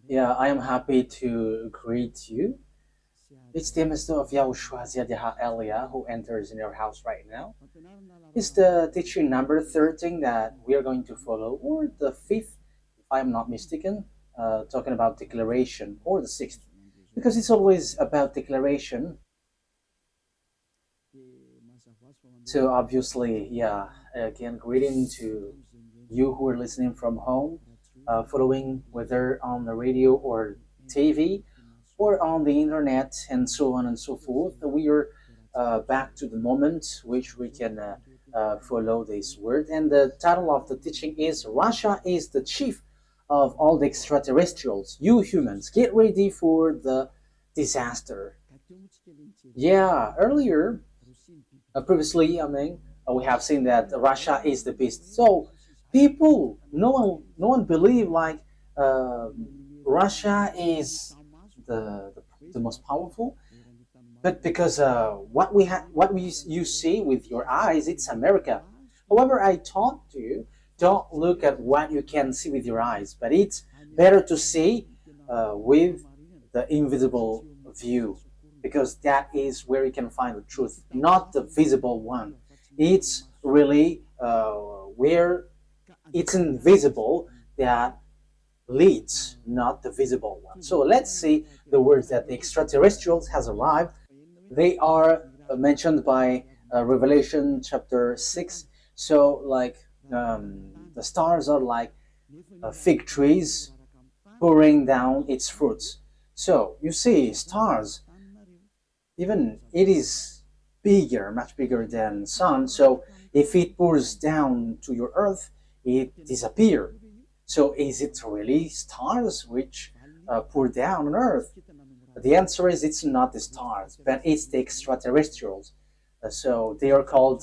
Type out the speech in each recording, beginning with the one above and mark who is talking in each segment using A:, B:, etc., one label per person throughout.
A: Yeah, I am happy to greet you. It's the Master of YAHOSHUAH Elia who enters in your house right now. It's the teaching number 13 that we are going to follow, or the fifth, if I'm not mistaken, talking about declaration, or the sixth, because it's always about declaration. So obviously, yeah, again, greeting to you who are listening from home, following whether on the radio or TV or on the internet and so on and so forth. We are back to the moment which we can follow this word. And the title of the teaching is Russia is the chief of all the extraterrestrials. You humans, get ready for the disaster. Yeah, earlier previously, I mean, we have seen that Russia is the beast. So people, no one believe like uh, Russia is the most powerful, but because you see with your eyes, it's America. However, I taught you don't look at what you can see with your eyes, but it's better to see with the invisible view, because that is where you can find the truth, not the visible one. It's really where it's invisible that leads, not the visible one. So let's see the words that the extraterrestrials has arrived. They are mentioned by Revelation chapter 6. So like the stars are like fig trees pouring down its fruits. So you see stars, even it is bigger, much bigger than sun. So if it pours down to your earth, it disappears. So is it really stars which pour down on earth? The answer is it's not the stars, but it's the extraterrestrials. So they are called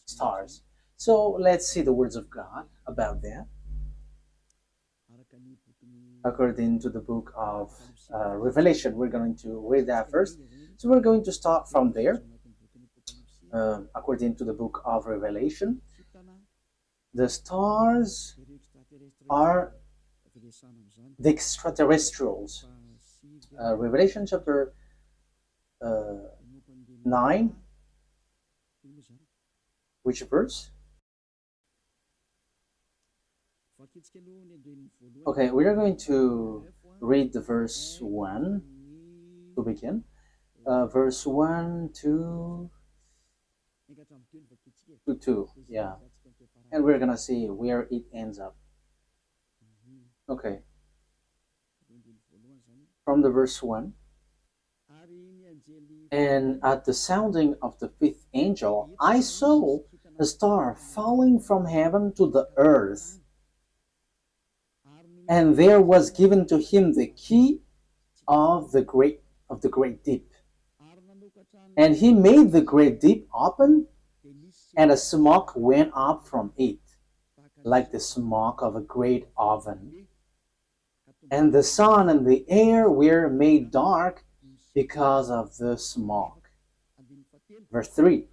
A: stars. So let's see the words of God about that according to the book of Revelation. We're going to read that first. So we're going to start from there. According to the book of Revelation, the stars are the extraterrestrials. Revelation chapter 9, which verse? Okay, we are going to read the verse 1 to begin. Verse 1 to 2, yeah. And we're gonna see where it ends up. Okay, from the verse 1. And at the sounding of the fifth angel, I saw a star falling from heaven to the earth. And there was given to him the key of the great deep. And he made the great deep open, and a smoke went up from it, like the smoke of a great oven. And the sun and the air were made dark because of the smoke. Verse 3.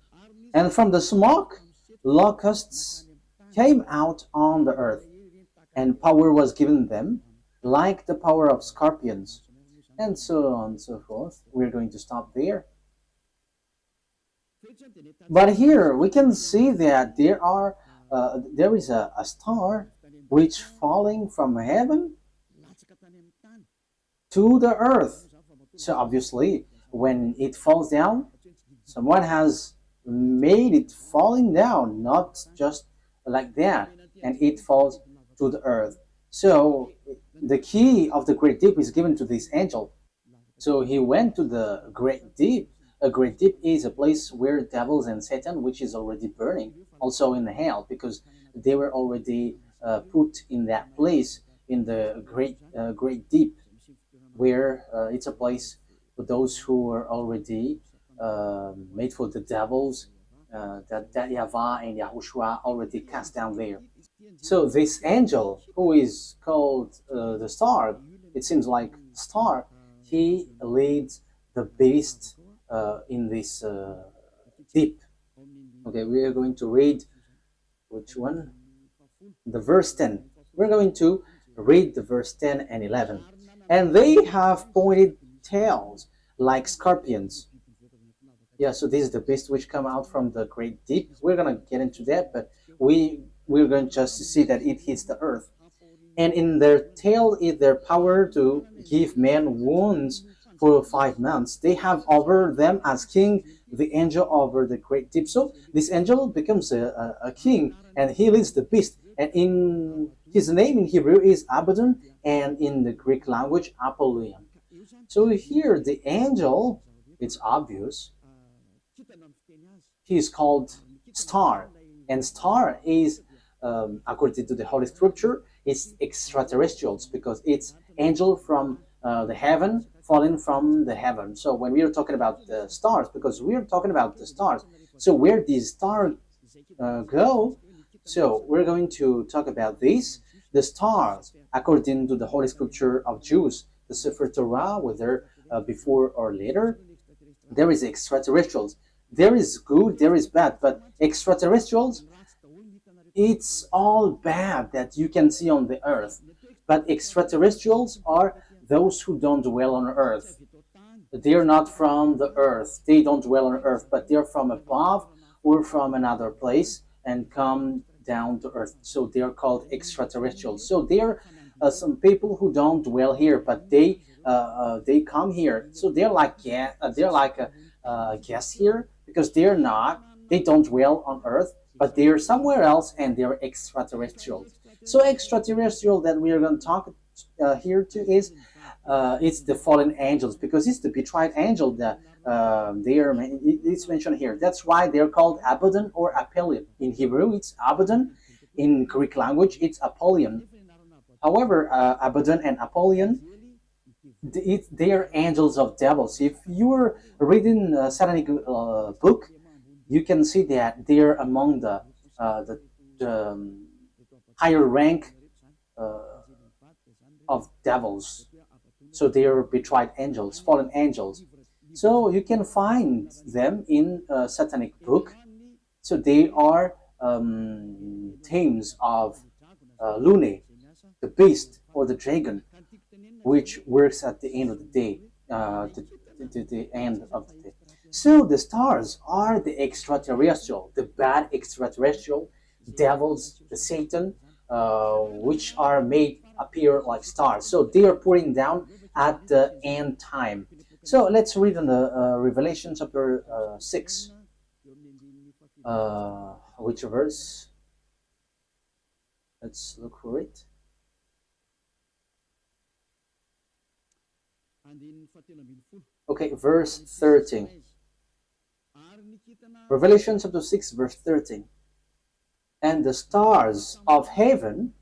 A: And from the smoke, locusts came out on the earth, and power was given them, like the power of scorpions, and so on and so forth. We're going to stop there. But here we can see that there is a star which falling from heaven to the earth. So obviously, when it falls down, someone has made it falling down, not just like that, and it falls to the earth. So the key of the great deep is given to this angel. So he went to the great deep. A great deep is a place where devils and Satan, which is already burning, also in the hell, because they were already put in that place in the great deep, where it's a place for those who are already made for the devils, that YAHVAH and YAHOSHUAH already cast down there. So this angel, who is called the star, it seems like star, he leads the beast in this deep. Okay, we are going to read which one? The verse 10. We're going to Read the verse 10 and 11. And they have pointed tails like scorpions. Yeah, so this is the beast which come out from the great deep. We're gonna get into that, but we're going just to see that it hits the earth. And in their tail is their power to give men wounds for 5 months. They have over them as king the angel over the great deep. So this angel becomes a king, and he leads the beast. And in his name in Hebrew is Abaddon, and in the Greek language Apollyon. So here the angel, it's obvious, he is called star, and star is according to the Holy Scripture, it's extraterrestrials because it's angel from the heaven falling from the heaven. So when we are talking about the stars, because we are talking about the stars, so where these stars go, so we're going to talk about this. The stars, according to the Holy Scripture of Jews, the Sefer Torah, whether before or later, there is extraterrestrials. There is good, there is bad, but extraterrestrials, it's all bad that you can see on the earth. But extraterrestrials are those who don't dwell on earth. They're not from the earth. They don't dwell on earth, but they're from above or from another place and come down to earth. So they're called extraterrestrials. So there are some people who don't dwell here, but they come here. So they're like guests here because they don't dwell on earth, but they're somewhere else and they're extraterrestrials. So extraterrestrial that we are going to talk here to is it's the fallen angels because it's the betrayed angel that it's mentioned here. That's why they're called Abaddon or Apollyon. In Hebrew, it's Abaddon. In Greek language, it's Apollyon. However, Abaddon and Apollyon, they are angels of devils. If you're reading a satanic book, you can see that they're among the higher rank of devils. So they are betrayed angels, fallen angels. So you can find them in a satanic book. So they are themes of Lune, the beast or the dragon, which works at the end of the day, the end of the day. So the stars are the extraterrestrial, the bad extraterrestrial, devils, the Satan, which are made appear like stars. So they are pouring down at the end time. So let's read in the Revelation chapter 6. Which verse? Let's look for it. Okay, verse 13. Revelation chapter 6, verse 13. And the stars of heaven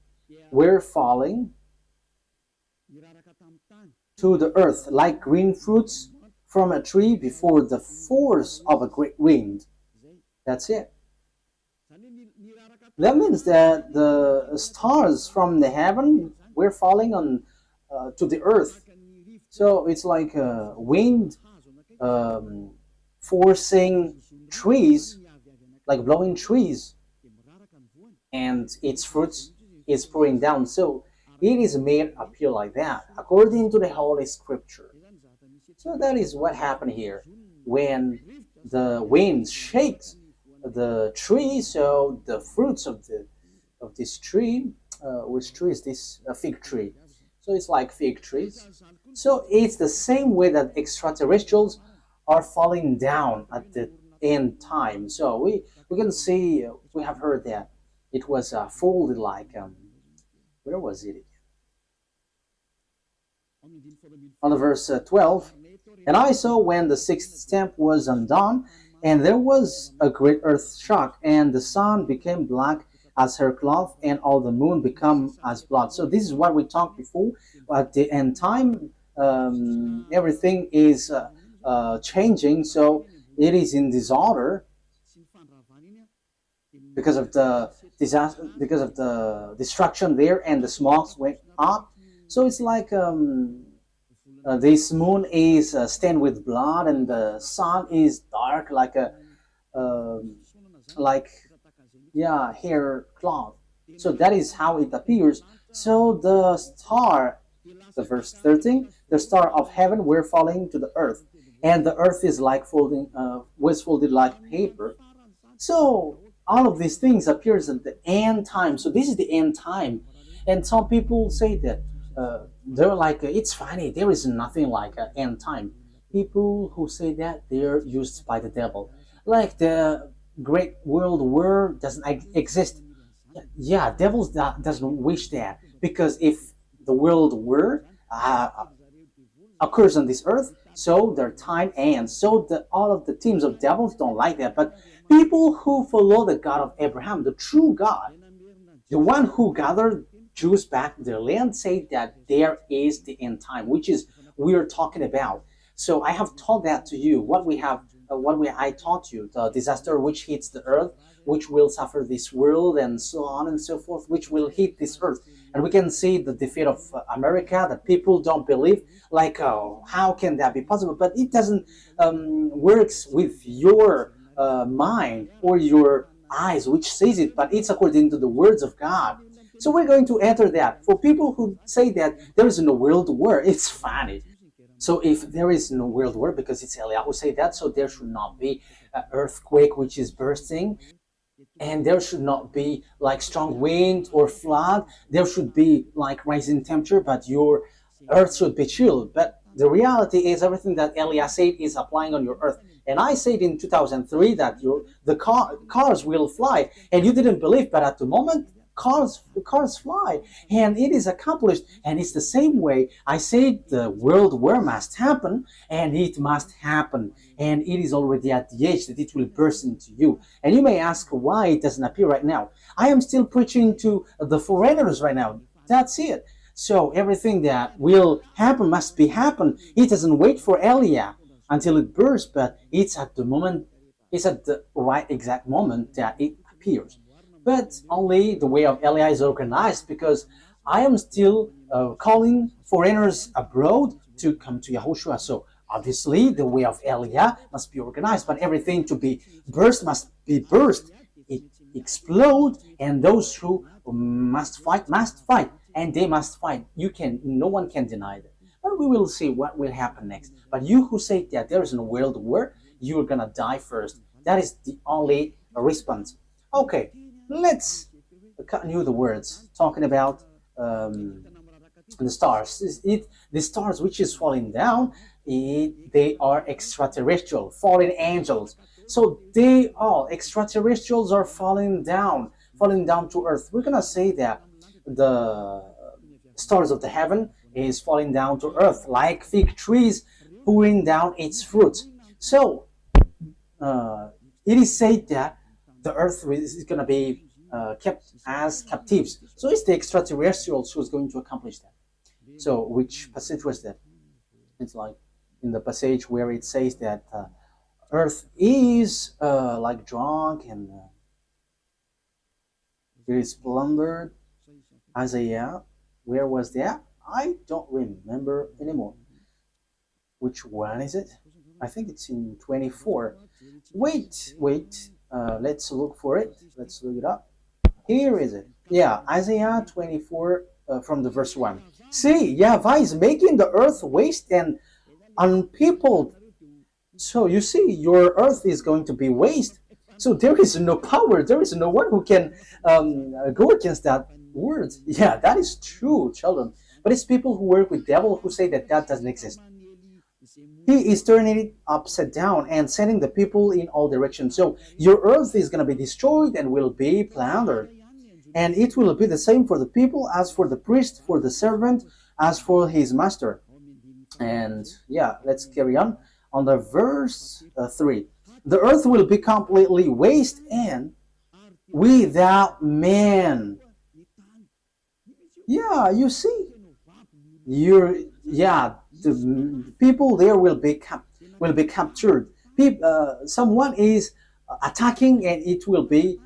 A: were falling to the earth like green fruits from a tree before the force of a great wind. That's it. That means that the stars from the heaven were falling on to the earth. So it's like a wind forcing trees, like blowing trees, and its fruits is pouring down. So it is made appear like that, according to the Holy Scripture. So that is what happened here. When the wind shakes the tree, so the fruits of this tree, which tree is this? A fig tree. So it's like fig trees. So it's the same way that extraterrestrials are falling down at the end time. So we can see, we have heard that it was folded like, where was it? On the verse 12, and I saw when the sixth stamp was undone, and there was a great earth shock, and the sun became black as her cloth, and all the moon become as blood. So this is what we talked before. At the end time, everything is changing. So it is in disorder because of the disaster, because of the destruction there, and the smokes went up. So it's like this moon is stained with blood, and the sun is dark like a hair cloth. So that is how it appears. So the star, the verse 13, the star of heaven were falling to the earth, and the earth is like folding, was folded like paper. So all of these things appears at the end time. So this is the end time, and some people say that they're like it's funny. There is nothing like an end time. People who say that they're used by the devil, like the Great World War doesn't exist. Yeah, devils doesn't wish that because if the world war occurs on this earth, so their time ends. So all of the teams of devils don't like that. But people who follow the God of Abraham, the true God, the one who gathered Jews back to their land, say that there is the end time, which is we are talking about. So I have taught that to you. I taught you the disaster which hits the earth, which will suffer this world, and so on and so forth, which will hit this earth. And we can see the defeat of America that people don't believe. Like, how can that be possible? But it doesn't works with your mind or your eyes, which sees it, but it's according to the words of God. So we're going to enter that. For people who say that there is no world war, it's funny. So if there is no world war, because it's Eliyahu who say that, so there should not be an earthquake which is bursting, and there should not be like strong wind or flood. There should be like rising temperature, but your earth should be chilled. But the reality is everything that Eliah said is applying on your earth. And I said in 2003 that cars will fly, and you didn't believe, but at the moment cars fly, and it is accomplished. And it's the same way I said the world war must happen, and it must happen, and it is already at the age that it will burst into you. And you may ask why it doesn't appear right now. I am still preaching to the foreigners right now. That's it. So everything that will happen must be happen. It doesn't wait for Eliah until it bursts, but it's at the right exact moment that it appears. But only the way of Eliah is organized, because I am still calling foreigners abroad to come to YAHOSHUAH. So obviously the way of Eliah must be organized, but everything to be burst must be burst. It explode, and those who must fight, and they must fight. No one can deny that. But we will see what will happen next. But you who say that there is no world war, you're gonna die first. That is the only response. Okay, let's continue the words talking about the stars. The stars which is falling down, they are extraterrestrial, fallen angels. So extraterrestrials are falling down to earth. We're gonna say that the stars of the heaven is falling down to earth like fig trees pouring down its fruit. So it is said that the earth is going to be kept as captives. So it's the extraterrestrials who's going to accomplish that. So which passage was that? It's like in the passage where it says that earth is like drunk and it is plundered. Isaiah, where was that? I don't remember anymore. Which one is it? I think it's in 24. Wait. Let's look for it. Let's look it up. Here is it. Yeah, Isaiah 24 from the verse 1. See, YAHVAH is making the earth waste and unpeopled. So you see, your earth is going to be waste. So there is no power. There is no one who can go against that word. Yeah, that is true, children. But it's people who work with devil who say that doesn't exist. He is turning it upside down and sending the people in all directions. So your earth is going to be destroyed and will be plundered. And it will be the same for the people as for the priest, for the servant, as for his master. And yeah, let's carry on the verse 3. The earth will be completely waste and without man. Yeah, you see, the people there will be captured. Someone is attacking, and it will be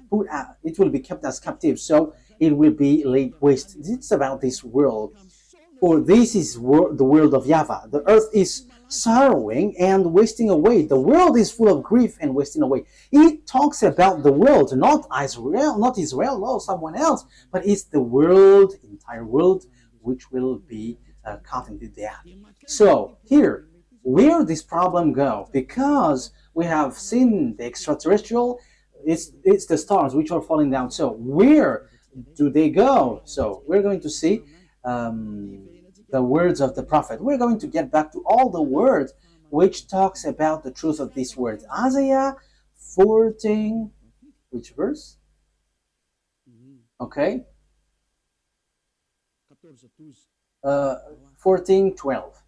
A: kept as captive. So it will be laid waste. It's about this world, for this is the world of YAHVAH. The earth is sorrowing and wasting away. The world is full of grief and wasting away. It talks about the world, not Israel, no, someone else, but it's the world, entire world, which will be cut into death. So here, where this problem go? Because we have seen the extraterrestrial, it's the stars which are falling down. So where do they go? So we're going to see the words of the prophet. We're going to get back to all the words which talks about the truth of these words. Isaiah 14, which verse? Okay. 14:12.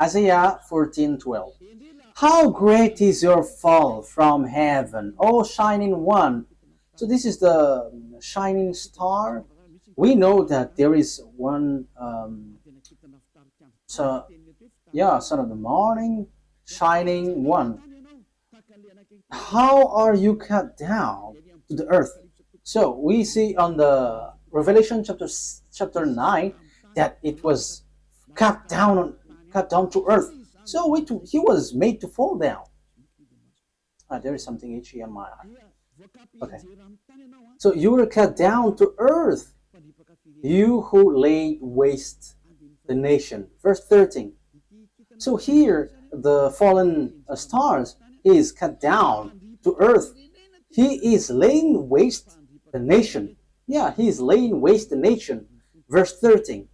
A: Isaiah 14:12. How great is your fall from heaven, O shining one. So this is the shining star. We know that there is one, son of the morning, shining one. How are you cut down to the earth? So we see on the Revelation chapter 9 that it was cut down to earth. So he was made to fall down. There is something itchy on my eye. Okay. So you were cut down to earth, you who laid waste the nation. Verse 13. So here the fallen stars is cut down to earth. He is laying waste the nation. Yeah, he is laying waste the nation. Verse 13.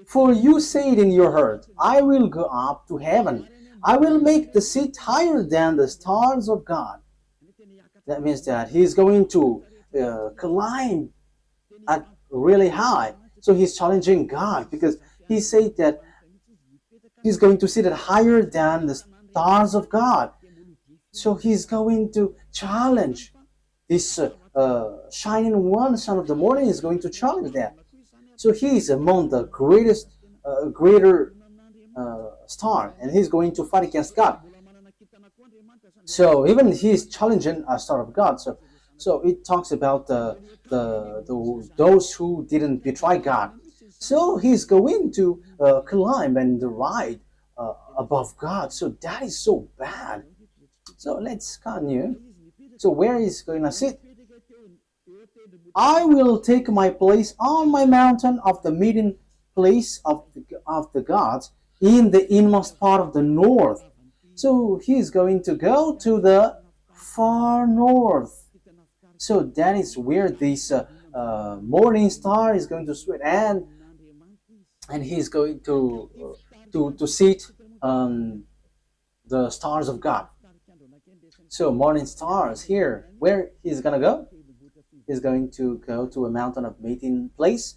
A: For you said in your heart, I will go up to heaven. I will make the seat higher than the stars of God. That means that he's going to climb at really high. So he's challenging God because he said that he's going to sit at higher than the stars of God. So he's going to challenge this shining one, son of the morning, is going to challenge that. So he is among the greater star, and he's going to fight against God. So even he's challenging a star of God. So it talks about those who didn't betray God. So he's going to climb and ride above God. So that is so bad. So let's continue. So where is he going to sit? I will take my place on my mountain of the meeting place of the gods in the inmost part of the north. So he's going to go to the far north. So that is where this morning star is going to sweat, and he's going to sit on the stars of God. So morning stars here, where he's gonna go? He's going to go to a mountain of meeting place.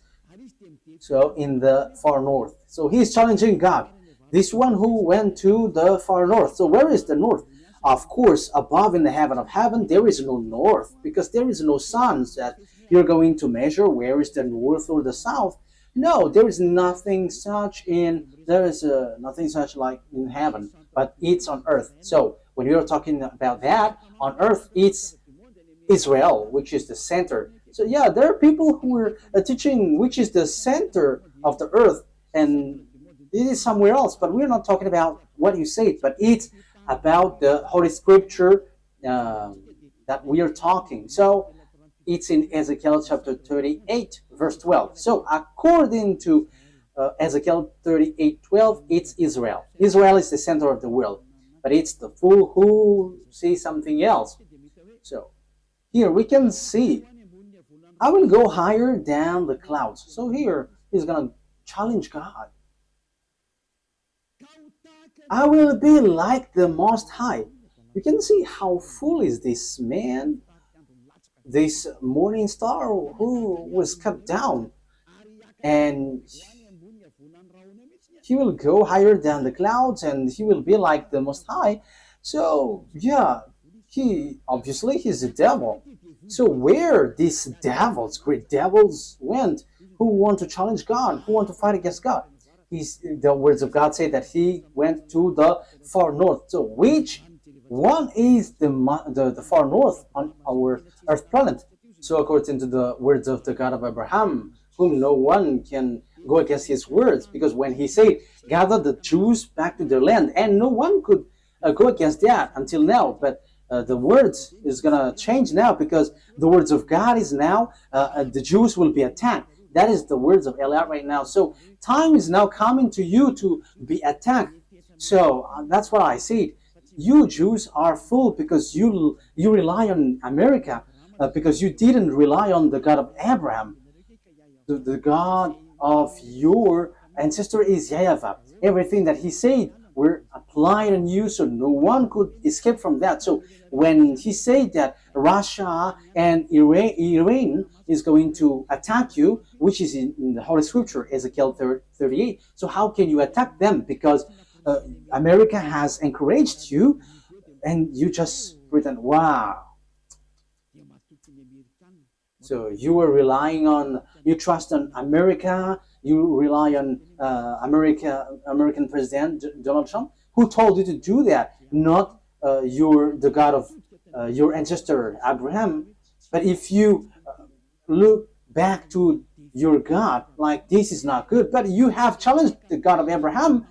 A: So in the far north. So he's challenging God. This one who went to the far north. So where is the north? Of course, above in the heaven of heaven, there is no north, because there is no sun that you're going to measure where is the north or the south. No, there is nothing such nothing such like in heaven, but it's on earth. So when you're talking about that, on earth, it's Israel, which is the center. So yeah, there are people who are teaching which is the center of the earth, and it is somewhere else, but we're not talking about what you said, but it's about the Holy Scripture that we are talking. So it's in Ezekiel chapter 38, verse 12. So according to Ezekiel 38:12, it's Israel. Israel is the center of the world, but it's the fool who sees something else. So here we can see, I will go higher than the clouds. So here he's going to challenge God. I will be like the Most High. You can see how full is this man, this morning star who was cut down, and he will go higher than the clouds, and he will be like the Most High. So yeah, he's a devil. So where these devils, great devils, went, who want to challenge God, who want to fight against God? The words of God say that he went to the far north. So which one is the far north on our earth planet? So according to the words of the God of Abraham, whom no one can go against his words, because when he said, gather the Jews back to their land, and no one could go against that until now. But the words is going to change now, because the words of God is now, the Jews will be attacked. That is the words of Eliot right now. So time is now coming to you to be attacked. So that's what I said. You Jews are fool, because you rely on America, because you didn't rely on the God of Abraham. The God of your ancestor is YAHVAH. Everything that he said were applied on you, so no one could escape from that. So when he said that Russia and Iran is going to attack you, which is in the Holy Scripture, Ezekiel 38, so how can you attack them? Because America has encouraged you, and you just pretend, wow. So you were relying on, you trust on America, you rely on American President Donald Trump, who told you to do that, not the God of your ancestor Abraham. But if you look back to your God, like, this is not good, but you have challenged the God of Abraham,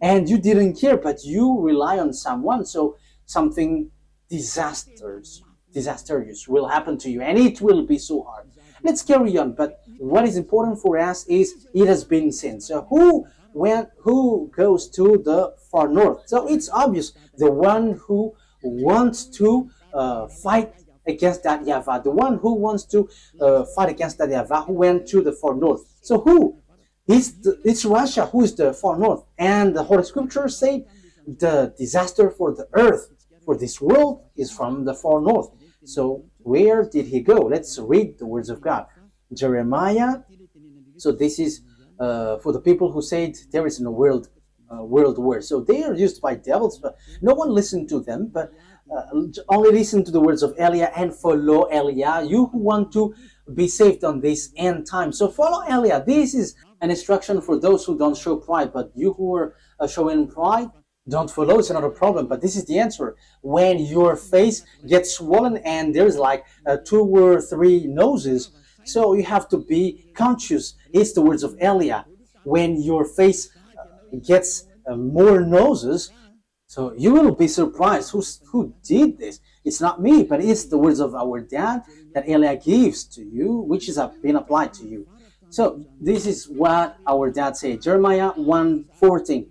A: and you didn't care, but you rely on someone, so something disastrous will happen to you, and it will be so hard. Let's carry on. But what is important for us is, it has been seen. So who goes to the far north? So it's obvious, the one who wants to fight against that YAHVAH, the one who wants to fight against that YAHVAH, who went to the far north. So who? It's Russia who is the far north. And the Holy Scripture say the disaster for the earth, for this world, is from the far north. So where did he go? Let's read the words of God. Jeremiah. So this is for the people who said there is no world war. So they are used by devils, but no one listened to them, but only listen to the words of Elia and follow Elia, you who want to be saved on this end time. So follow Elia. This is an instruction for those who don't show pride, but you who are showing pride, don't follow. It's not a problem, but this is the answer. When your face gets swollen and there's like 2 or 3 noses, so you have to be conscious. It's the words of Elia. When your face gets more noses, so you will be surprised. Who did this? It's not me, but it's the words of our dad that Elia gives to you, which is been applied to you. So this is what our dad said. Jeremiah 1:14.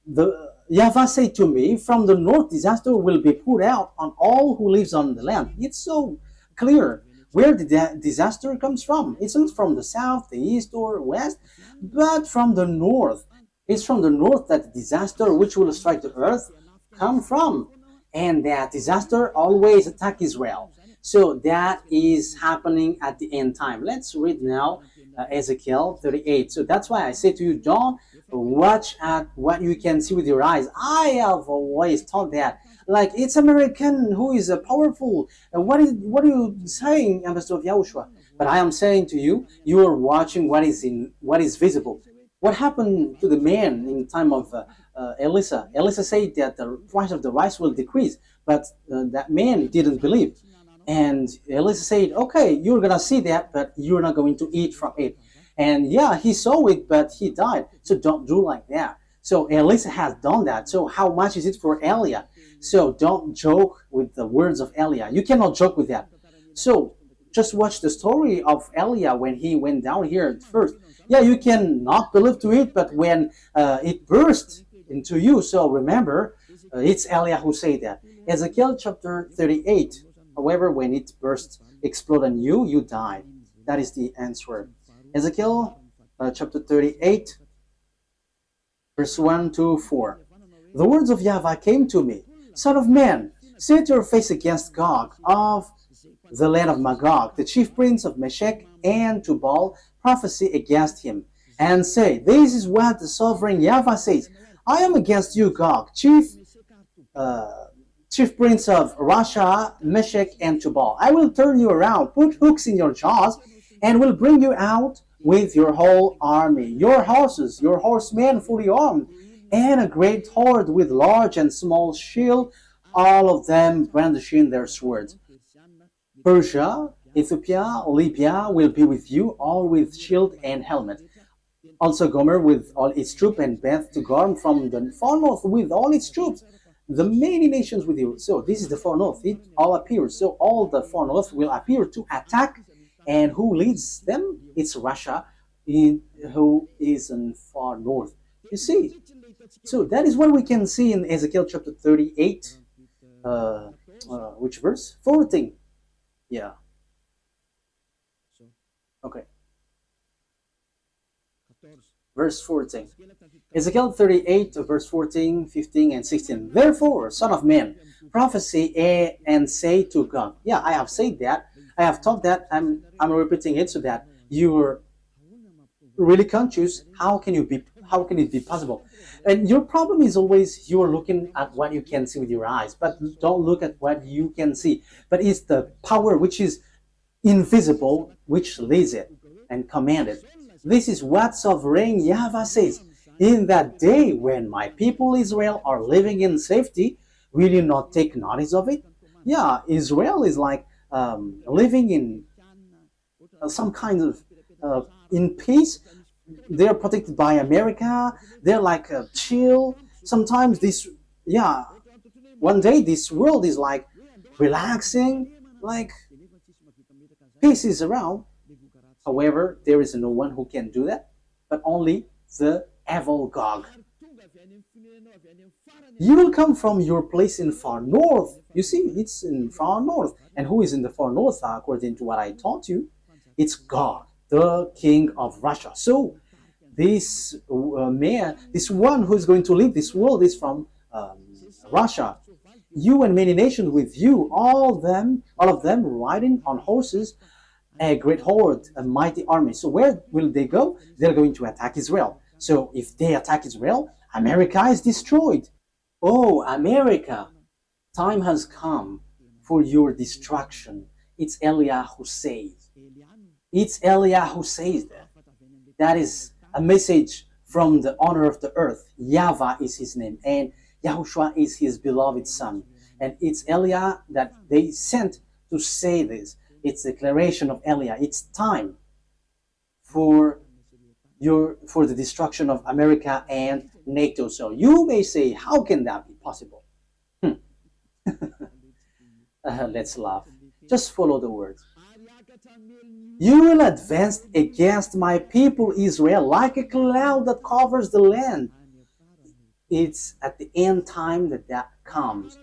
A: The YAHVAH said to me, from the north disaster will be poured out on all who lives on the land. It's so clear where the disaster comes from. It's not from the south, the east, or west, but from the north. It's from the north that the disaster which will strike the earth come from. And that disaster always attack Israel. So that is happening at the end time. Let's read now Ezekiel 38. So that's why I say to you, don't watch at what you can see with your eyes. I have always thought that, like, it's American who is powerful. What are you saying, Ambassador of YAHOSHUAH? But I am saying to you, you are watching what is visible. What happened to the man in time of Elisha? Elisha said that the price of the rice will decrease, but that man didn't believe. And Elisha said, okay, you're going to see that, but you're not going to eat from it. And yeah, he saw it, but he died. So don't do like that. So Elisha has done that. So how much is it for Elia? So don't joke with the words of Elia. You cannot joke with that. So just watch the story of Elia when he went down here at first. Yeah, you can not believe to it, but when it burst into you, so remember, it's Elia who said that. Ezekiel chapter 38. However, when it burst, explode on you, you die. That is the answer. Ezekiel chapter 38, verse 1 to 4. The words of YAHVAH came to me. Son of man, set your face against Gog of the land of Magog, the chief prince of Meshech and Tubal, prophesy against him, and say, this is what the sovereign YAHVAH says. I am against you, Gog, chief prince of Russia, Meshech, and Tubal. I will turn you around, put hooks in your jaws, and will bring you out with your whole army, your horses, your horsemen fully armed, and a great horde with large and small shield, all of them brandishing their swords. Persia, Ethiopia, Libya will be with you, all with shield and helmet. Also Gomer with all its troops, and Beth to Gorm from the far north with all its troops, the many nations with you. So this is the far north. It all appears. So all the far north will appear to attack. And who leads them? It's Russia, who is in far north. You see. So that is what we can see in Ezekiel chapter 38. Which verse? 14. Yeah. Okay. Verse 14. Ezekiel 38, verse 14, 15, and 16. Therefore, son of man, prophesy and say to God. Yeah, I have said that. I have taught that. I'm repeating it so that you're really conscious. How can it be possible? And your problem is always you're looking at what you can see with your eyes, but don't look at what you can see. But it's the power which is invisible which leads it and commands it. This is what sovereign YAHVAH says. In that day when my people Israel are living in safety, will you not take notice of it? Yeah, Israel is like living in some kind of in peace. They're protected by America. They're like chill. Sometimes one day this world is like relaxing, like peace is around. However, there is no one who can do that, but only the evil Gog. You will come from your place in far north. You see, it's in far north. And who is in the far north, according to what I taught you? It's God, the king of Russia. So this man, this one who is going to lead this world is from Russia. You and many nations with you, all of them riding on horses, a great horde, a mighty army. So where will they go? They're going to attack Israel. So if they attack Israel, America is destroyed. Oh, America, time has come for your destruction. It's Eliah who says. It's Eliah who says that. That is a message from the owner of the earth. YAHVAH is his name, and YAHOSHUAH is his beloved son. And it's Eliah that they sent to say this. It's a declaration of Eliah. It's time for the destruction of America and NATO. So you may say, how can that be possible? Let's laugh. Just follow the words. You will advance against my people Israel like a cloud that covers the land. It's at the end time that comes.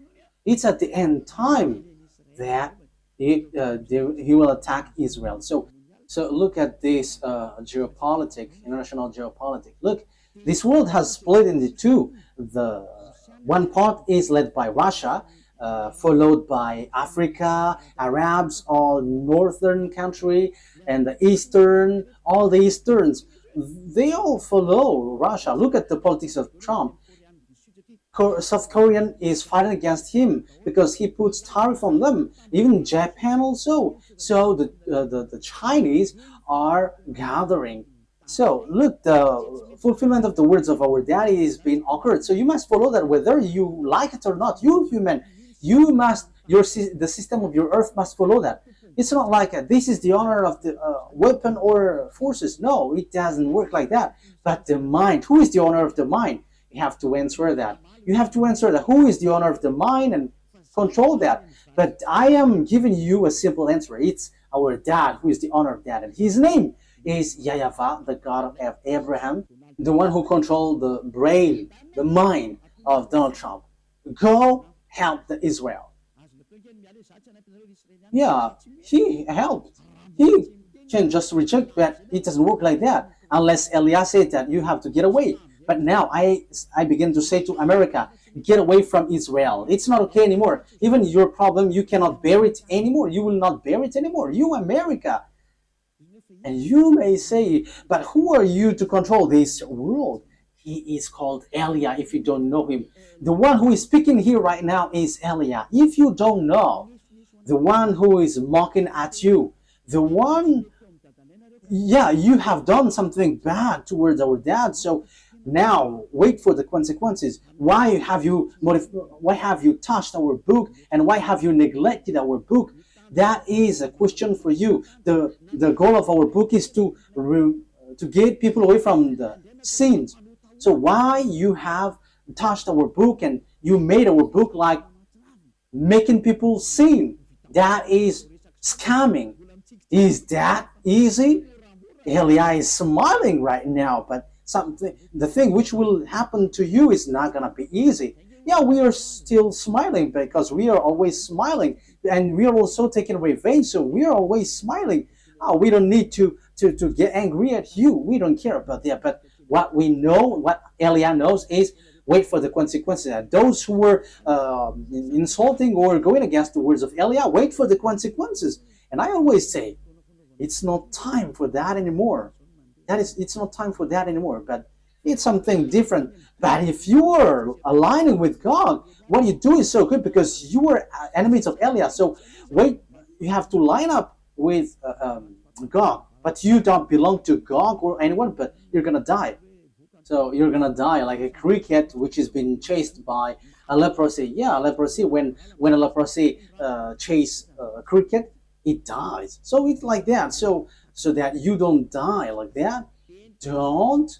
A: It's at the end time that he will attack Israel. So look at this international geopolitics. Look, this world has split into two. The one part is led by Russia, followed by Africa, Arabs, all northern country, and the eastern, all the easterns. They all follow Russia. Look at the politics of Trump. South Korean is fighting against him because he puts tariff on them. Even Japan also. So the Chinese are gathering. So look, the fulfillment of the words of our daddy is being occurred. So you must follow that whether you like it or not. You human, you must, the system of your earth must follow that. It's not like this is the honor of the weapon or forces. No, it doesn't work like that. But the mind, who is the honor of the mind? You have to answer that. You have to answer that. Who is the owner of the mind and control that? But I am giving you a simple answer. It's our dad who is the owner of that. And his name is YAHVAH, the God of Abraham, the one who controlled the brain, the mind of Donald Trump. Go help the Israel. Yeah, he helped. He can just reject, but it doesn't work like that. Unless Eliah said that you have to get away. But now I begin to say to America, get away from Israel. It's not okay anymore. Even your problem, you cannot bear it anymore. You will not bear it anymore. You, America. And you may say, but who are you to control this world? He is called Eliah if you don't know him. The one who is speaking here right now is Eliah. If you don't know, the one who is mocking at you, the one, yeah, you have done something bad towards our dad. So now wait for the consequences. Why have you touched our book, and why have you neglected our book? That is a question for you. The goal of our book is to to get people away from the sins. So why you have touched our book and you made our book like making people sin? That is scamming. Is that easy? Elia is smiling right now, but the thing which will happen to you is not gonna be easy. Yeah, we are still smiling because we are always smiling, and we are also taking revenge, so we are always smiling. Oh, we don't need to get angry at you. We don't care about that. But what we know, what Elia knows is wait for the consequences. And those who were insulting or going against the words of Elia, wait for the consequences. And I always say, it's not time for that anymore. It's not time for that anymore. But it's something different. But if you are aligning with God, what you do is so good because you are enemies of Elia. So wait, you have to line up with God. But you don't belong to God or anyone, but you're going to die. So you're going to die like a cricket which has been chased by a leprosy. Yeah, leprosy, when a leprosy chase a cricket, it dies. So it's like that. So that you don't die like that, don't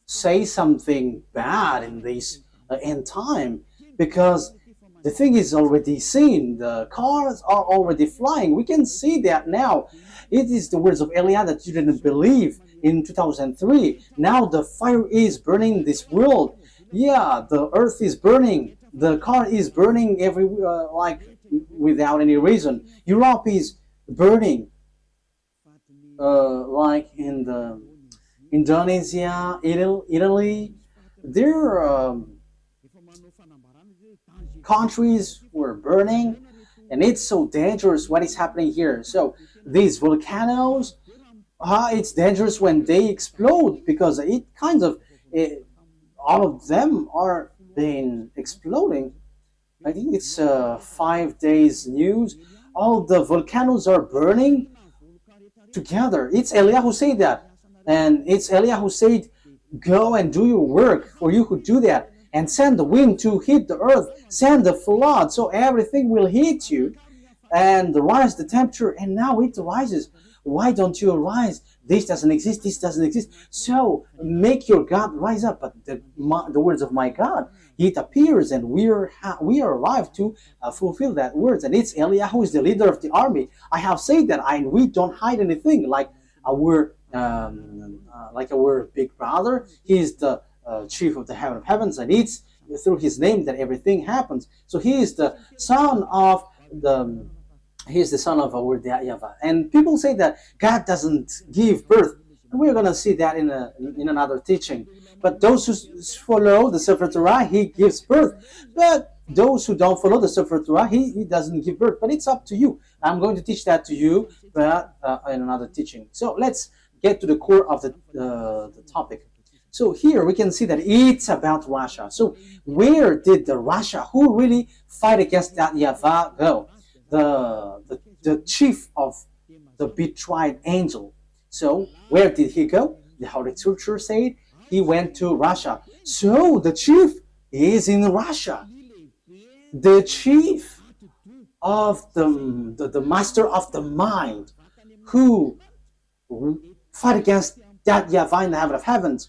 A: say something bad in this end time, because the thing is already seen. The cars are already flying. We can see that now. It is the words of Elia that you didn't believe in 2003. Now the fire is burning this world. Yeah, the earth is burning. The car is burning everywhere, like without any reason. Europe is burning, like in the Indonesia, Italy. Their countries were burning, and it's so dangerous what is happening here. So these volcanoes, it's dangerous when they explode, because it kind of all of them are been exploding. I think it's 5 days news. All the volcanoes are burning together. It's Elia who said that, and it's Elia who said, "Go and do your work, for you who do that, and send the wind to hit the earth, send the flood, so everything will hit you, and rise the temperature." And now it rises. Why don't you rise? This doesn't exist. This doesn't exist. So make your God rise up. But the words of my God, it appears, and we are arrived to fulfill that words. And it's Elia who is the leader of the army. I have said that, we don't hide anything. Like our big brother, he is the chief of the heaven of heavens, and it's through his name that everything happens. So he is the son of our YAHVAH. And people say that God doesn't give birth. And we're going to see that in another teaching. But those who follow the Sefer Torah, he gives birth. But those who don't follow the Sefer Torah, he doesn't give birth. But it's up to you. I'm going to teach that to you, but in another teaching. So let's get to the core of the topic. So here we can see that it's about Russia. So where did the Russia who really fight against that YAHVAH go? The chief of the betrayed angel. So where did he go? The Holy Scripture said he went to Russia. So the chief is in Russia. The chief of the master of the mind who fight against that YAHVAH in the heaven of heavens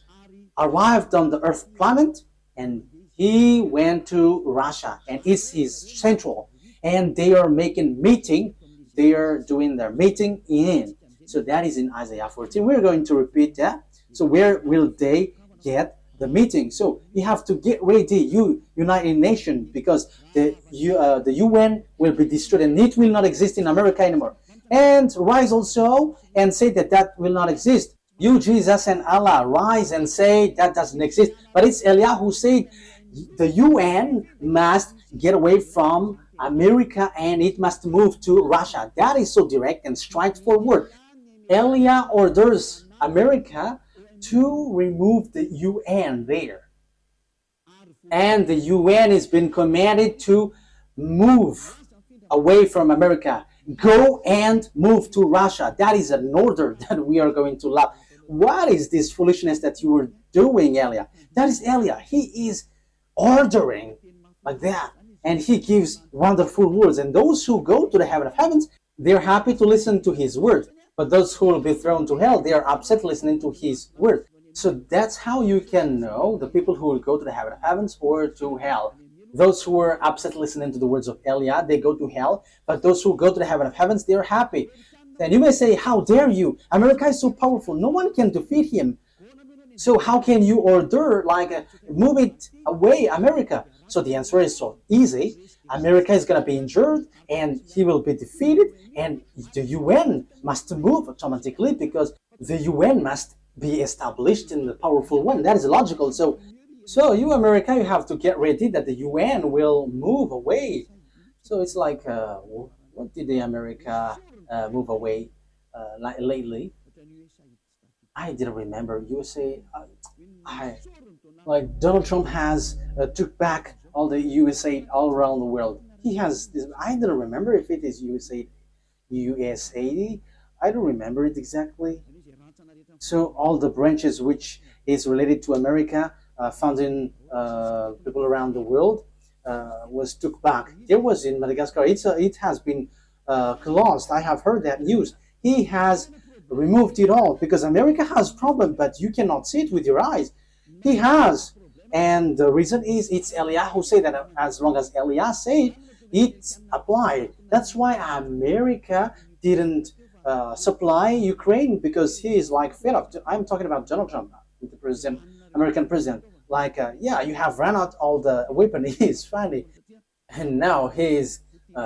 A: arrived on the earth planet, and he went to Russia, and it's his central. And they are making meeting. They are doing their meeting in. So that is in Isaiah 14. We're going to repeat that. So where will they get the meeting? So you have to get ready, you United Nations, because the UN will be destroyed, and it will not exist in America anymore. And rise also and say that will not exist. You, Jesus, and Allah, rise and say that doesn't exist. But it's Elia who said the UN must get away from America and it must move to Russia. That is so direct and straightforward. Elia orders America to remove the UN there. And the UN has been commanded to move away from America. Go and move to Russia. That is an order that we are going to love. What is this foolishness that you are doing, Elia? That is Elia. He is ordering like that. And he gives wonderful words. And those who go to the heaven of heavens, they're happy to listen to his word. But those who will be thrown to hell, they are upset listening to his word. So that's how you can know the people who will go to the heaven of heavens or to hell. Those who are upset listening to the words of Eliah, they go to hell. But those who go to the heaven of heavens, they are happy. And you may say, how dare you? America is so powerful. No one can defeat him. So how can you order, like, move it away, America? So the answer is so easy. America is going to be injured and he will be defeated, and the UN must move automatically because the UN must be established in the powerful one. That is logical. So you, America, you have to get ready that the UN will move away. So it's like, what did the America move away lately? I didn't remember. USA, like Donald Trump has took back all the USA all around the world. He has this, I don't remember if it is USA. I don't remember it exactly. So all the branches which is related to America, founding people around the world, was took back. There was in Madagascar. It has been closed. I have heard that news. He has removed it all because America has problem, but you cannot see it with your eyes. He has, and the reason is it's Eliah who said that. As long as Eliah said, it's applied. That's why America didn't supply Ukraine, because he is like fed up. I'm talking about Donald Trump, the president, American president. Like, yeah, you have run out all the weapon. He is funny, and now he is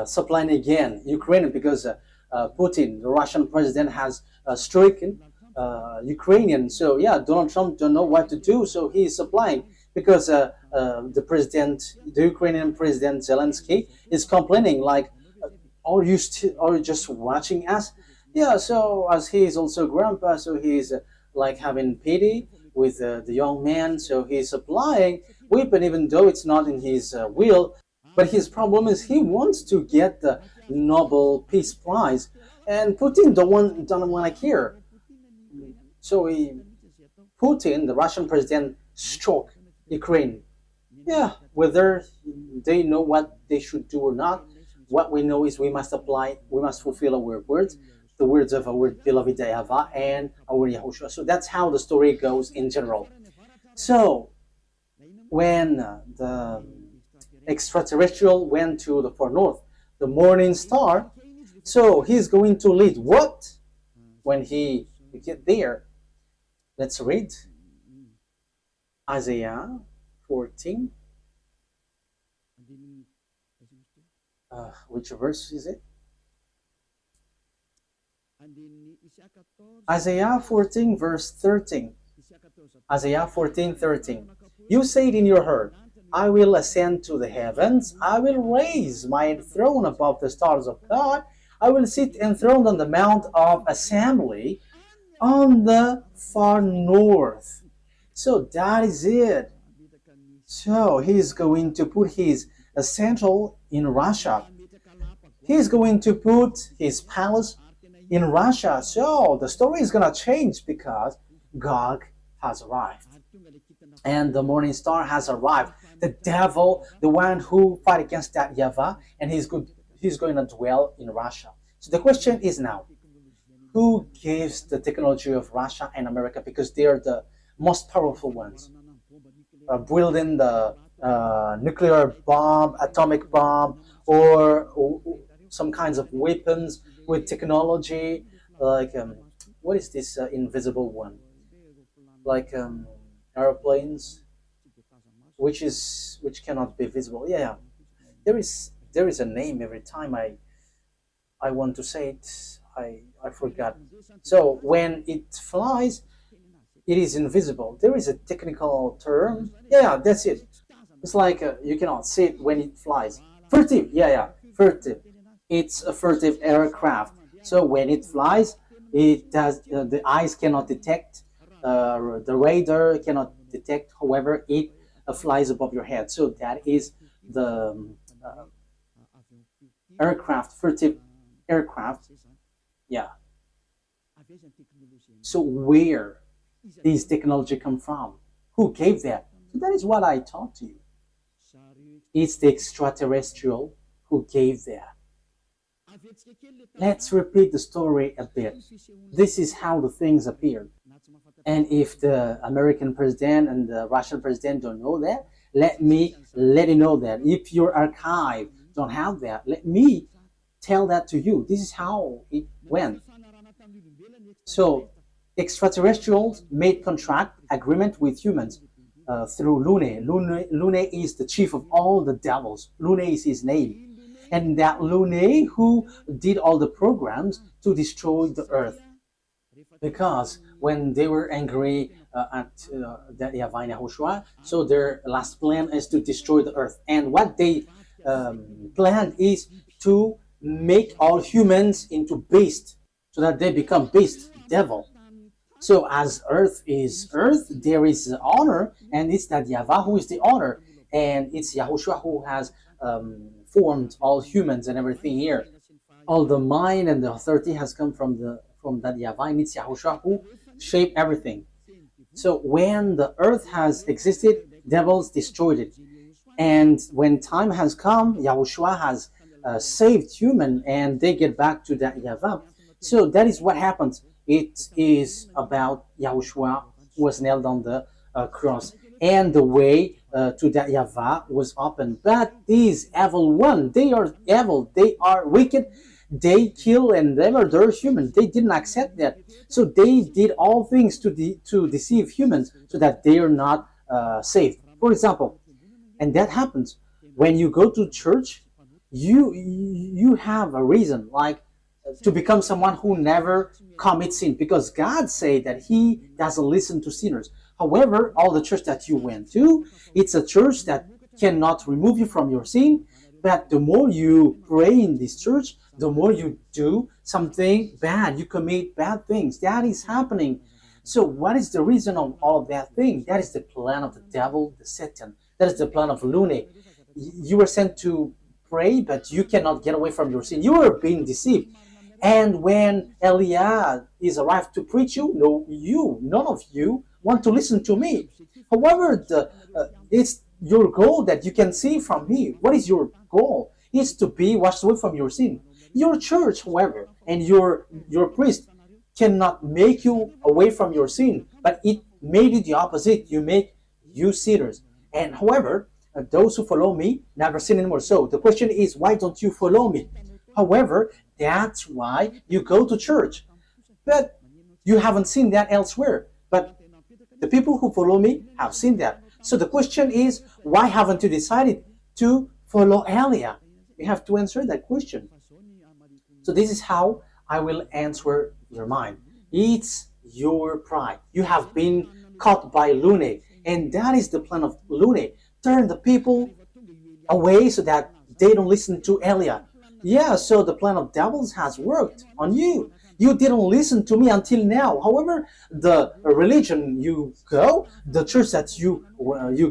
A: supplying again Ukraine because Putin, the Russian president, has stricken Ukrainian. So yeah, Donald Trump don't know what to do, so he is supplying because the Ukrainian president Zelensky is complaining like, are you just watching us? Yeah, so as he is also grandpa, so he's like having pity with the young man, so he's supplying weapon even though it's not in his will. But his problem is he wants to get the Nobel Peace Prize, and Putin don't want to care. So Putin, the Russian president, struck Ukraine. Yeah, whether they know what they should do or not, what we know is we must fulfill our words, the words of our beloved YAHVAH and our YAHOSHUAH. So that's how the story goes in general. So when the extraterrestrial went to the far north, the morning star, so he's going to lead what when he get there? Let's read Isaiah 14. Which verse is it? Isaiah 14 verse 13. Isaiah 14:13. You say it in your heart, I will ascend to the heavens, I will raise my throne above the stars of God, I will sit enthroned on the mount of assembly on the far north. So that is it. So he's going to put his central in Russia. He's going to put his palace in Russia. So the story is going to change because Gog has arrived. And the morning star has arrived. The devil, the one who fight against that YAHVAH, and he's going to dwell in Russia. So the question is now, who gives the technology of Russia and America, because they are the most powerful ones, building the nuclear bomb, atomic bomb, or some kinds of weapons with technology, like what is this invisible one? Like airplanes, which cannot be visible. Yeah, there is a name every time I want to say it. I forgot. So when it flies, it is invisible. There is a technical term. Yeah, that's it. It's like you cannot see it when it flies. Furtive. Yeah, furtive. It's a furtive aircraft. So when it flies, it does. The eyes cannot detect. The radar cannot detect. However, it flies above your head. So that is the aircraft, furtive aircraft. Yeah. So where these technology come from? Who gave that? So that is what I taught you. It's the extraterrestrial who gave that. Let's repeat the story a bit. This is how the things appeared. And if the American president and the Russian president don't know that, let me let you know that. If your archive don't have that, let me tell that to you. This is how it went. So extraterrestrials made contract agreement with humans through Lune. Lune is the chief of all the devils. Lune is his name. And that Lune who did all the programs to destroy the earth. Because when they were angry at that YAHVAH and YAHOSHUAH, so their last plan is to destroy the earth. And what they planned is to make all humans into beasts, so that they become beast, devil. So as earth is earth, there is honor, and it's that YAHVAH who is the honor, and it's YAHOSHUAH who has formed all humans and everything here. All the mind and the authority has come from that YAHVAH, and it's YAHOSHUAH who shaped everything. So when the earth has existed, devils destroyed it. And when time has come, YAHOSHUAH has saved human, and they get back to that YAHVAH. So that is what happens. It is about YAHOSHUAH who was nailed on the cross, and the way to that YAHVAH was open. But these evil one, they are evil, they are wicked, they kill and they murder humans. They didn't accept that. So they did all things to deceive humans so that they are not saved. For example, and that happens when you go to church, you have a reason, like to become someone who never commits sin, because God said that He doesn't listen to sinners. However, all the church that you went to, it's a church that cannot remove you from your sin. But the more you pray in this church, the more you do something bad, you commit bad things. That is happening. So what is the reason of all of that thing? That is the plan of the devil, the Satan. That is the plan of Lune. You were sent to pray, but you cannot get away from your sin. You are being deceived. And when Eliah is arrived to preach you, none of you want to listen to me. However, it's your goal that you can see from me. What is your goal? It's to be washed away from your sin. Your church, however, and your priest cannot make you away from your sin, but it made it the opposite. You make you sinners. And however, those who follow me never sin anymore. So the question is, why don't you follow me? However, that's why you go to church. But you haven't seen that elsewhere. But the people who follow me have seen that. So the question is, why haven't you decided to follow Elia? You have to answer that question. So this is how I will answer your mind. It's your pride. You have been caught by Lune, and that is the plan of Lune. Turn the people away so that they don't listen to Elia. Yeah, so the plan of devils has worked on you. You didn't listen to me until now. However, the religion you go, the church that you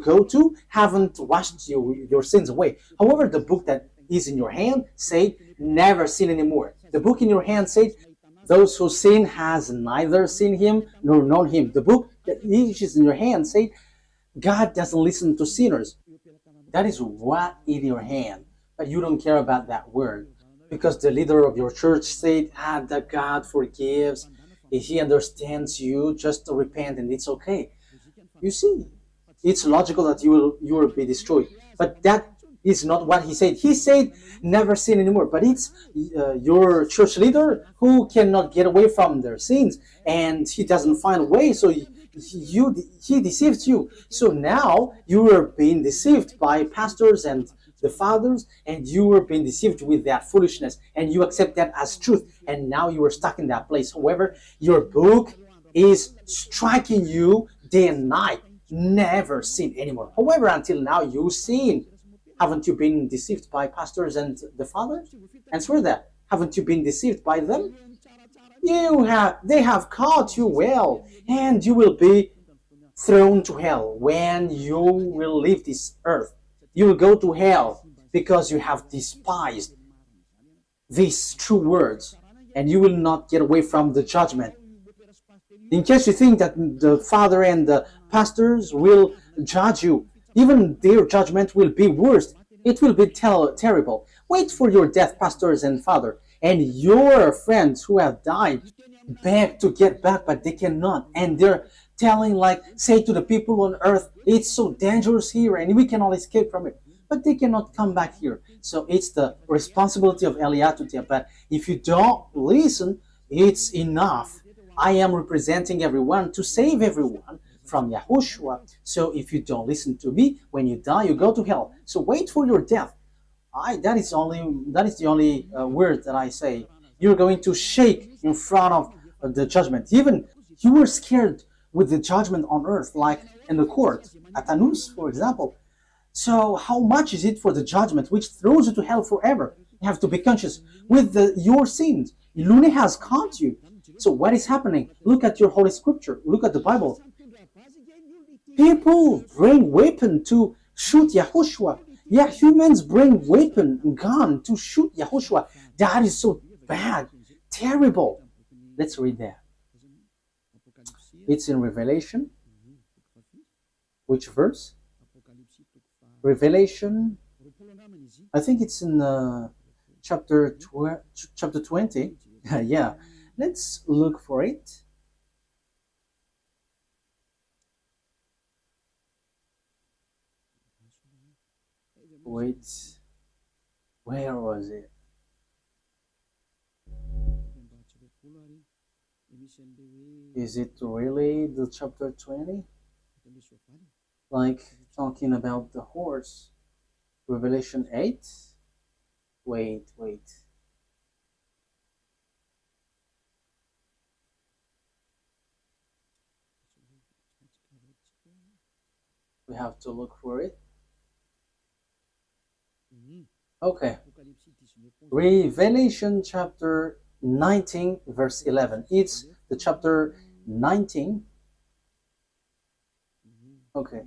A: go to, haven't washed your sins away. However, the book that is in your hand say, never sin anymore. The book in your hand said, those who sin has neither seen him nor known him. The book that is in your hand said, God doesn't listen to sinners. That is what in your hand. But you don't care about that word. Because the leader of your church said, that God forgives. If He understands you, just to repent and it's okay. You see, it's logical that you will be destroyed. But that is not what He said. He said, never sin anymore. But it's your church leader who cannot get away from their sins. And he doesn't find a way, so he deceives you. So now you are being deceived by pastors and the fathers, and you were being deceived with that foolishness, and you accept that as truth, and now you are stuck in that place. However, your book is striking you day and night. Never sin anymore. However, until now you sin. Haven't you been deceived by pastors and the fathers? Answer that. Haven't you been deceived by them? They have caught you well, and you will be thrown to hell when you will leave this earth. You will go to hell because you have despised these true words, and you will not get away from the judgment. In case you think that the father and the pastors will judge you, even their judgment will be worse. It will be terrible. Wait for your death, pastors and father. And your friends who have died beg to get back, but they cannot. And they're telling, like, say to the people on earth, it's so dangerous here and we cannot escape from it. But they cannot come back here. So it's the responsibility of Eliah to tell. But if you don't listen, it's enough. I am representing everyone to save everyone from YAHOSHUAH. So if you don't listen to me, when you die, you go to hell. So wait for your death. That is the only word that I say. You're going to shake in front of the judgment. Even you were scared with the judgment on earth, like in the court at Anus, for example. So how much is it for the judgment which throws you to hell forever? You have to be conscious with your sins. Lune has caught you. So what is happening? Look at your Holy Scripture. Look at the Bible. People bring weapon to shoot YAHOSHUAH. Yeah, humans bring weapon, gun to shoot YAHOSHUAH. That is so bad, terrible. Let's read that. It's in Revelation. Which verse? Revelation. I think it's in chapter 20. Yeah, let's look for it. Wait, where was it? Is it really the chapter 20? Like talking about the horse? Revelation 8? Wait. We have to look for it. Okay. Revelation chapter 19 verse 11. It's the chapter 19. Okay.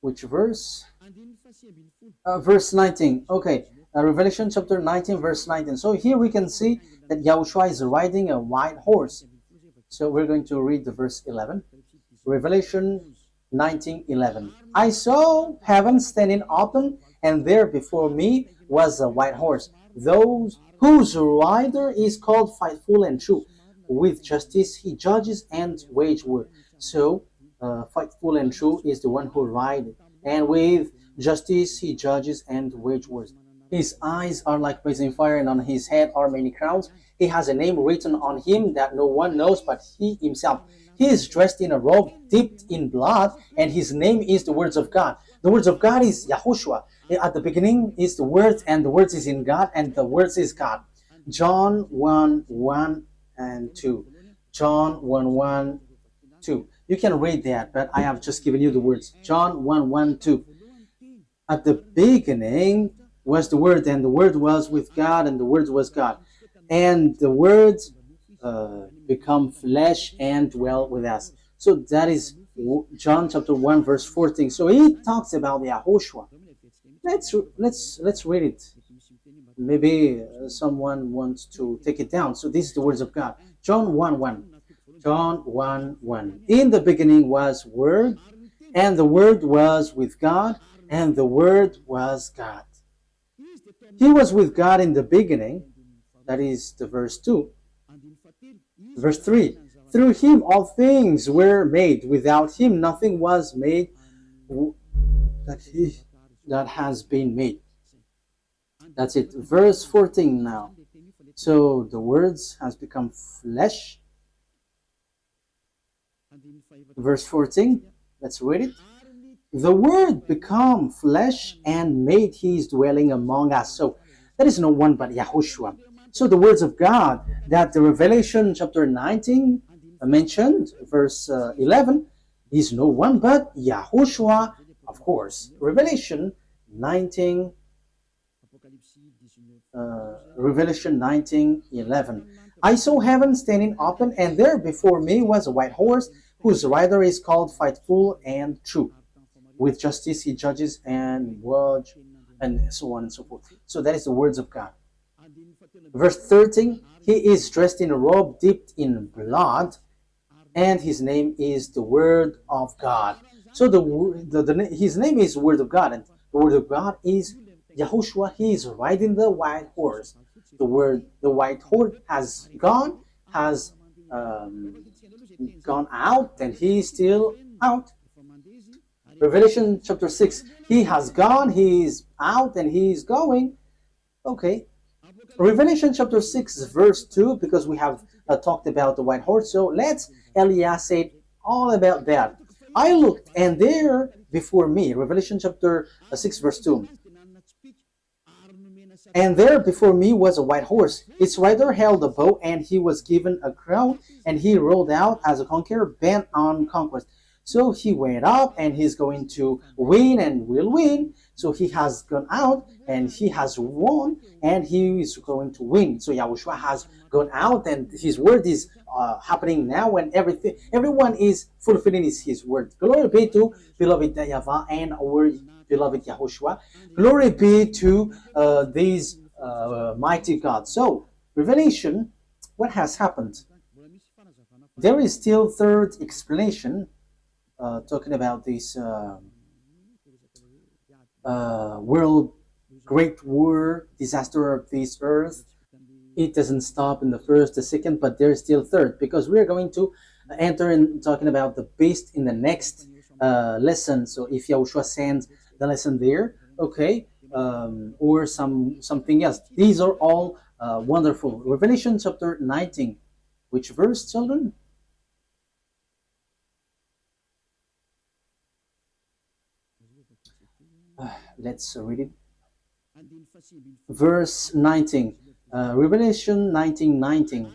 A: Which verse? Verse 19. Okay. Revelation chapter 19 verse 19. So here we can see that YAHOSHUAH is riding a white horse. So we're going to read the verse 11. Revelation 19:11. I saw heaven standing open, and there before me was a white horse, those whose rider is called Faithful and True. With justice he judges and wage war. So Faithful and True is the one who rides, and with justice he judges and wage war. His eyes are like blazing fire, and on his head are many crowns. He has a name written on him that no one knows but he himself. He is dressed in a robe dipped in blood, and his name is the words of God. The words of God is YAHOSHUAH. At the beginning is the word, and the words is in God, and the words is God. John 1:1 and 2. John 1:1, 2. You can read that, but I have just given you the words. John 1:1, 2. At the beginning was the Word, and the Word was with God, and the Word was God. And the Word become flesh and dwell with us. So that is John chapter 1 verse 14. So he talks about YAHOSHUAH. Let's read it. Maybe someone wants to take it down. So this is the words of God. John 1:1. John 1:1. In the beginning was Word, and the Word was with God, and the Word was God. He was with God in the beginning. That is the verse 2. Verse 3. Through him all things were made. Without him nothing was made that has been made. That's it. Verse 14 now. So the words has become flesh. Verse 14. Let's read it. The Word become flesh and made his dwelling among us. So that is no one but YAHOSHUAH. So the words of God that the Revelation chapter 19 mentioned, verse 11, is no one but YAHOSHUAH, of course. Revelation 19, Revelation 19:11. I saw heaven standing open, and there before me was a white horse, whose rider is called Faithful and True. With justice he judges and watch, and so on and so forth. So that is the words of God. Verse 13, he is dressed in a robe dipped in blood, and his name is the Word of God. So his name is Word of God, and the Word of God is Yahushua, he is riding the white horse. The white horse has um, gone out, and he is still out. Revelation chapter 6, he has gone, he is out, and he is going. Okay. Revelation chapter 6, verse 2, because we have talked about the white horse. So let's Elias say all about that. I looked, and there before me, Revelation chapter 6, verse 2. And there before me was a white horse. Its rider held a bow, and he was given a crown, and he rode out as a conqueror bent on conquest. So he went up, and he's going to win and will win. So he has gone out, and he has won, and he is going to win. So Yahushua has gone out, and his word is happening now, and everyone is fulfilling his word. Glory be to beloved YAHVAH and our beloved YAHOSHUAH. Glory be to these mighty God. So Revelation, what has happened? There is still third explanation talking about this world great war, disaster of this earth. It doesn't stop in the first, the second, but there's still third, because we're going to enter in talking about the beast in the next lesson. So if Yahushua sends the lesson there, okay, or something else. These are all wonderful. Revelation chapter 19. Which verse, children? Let's read it. Verse 19. Revelation 19:19.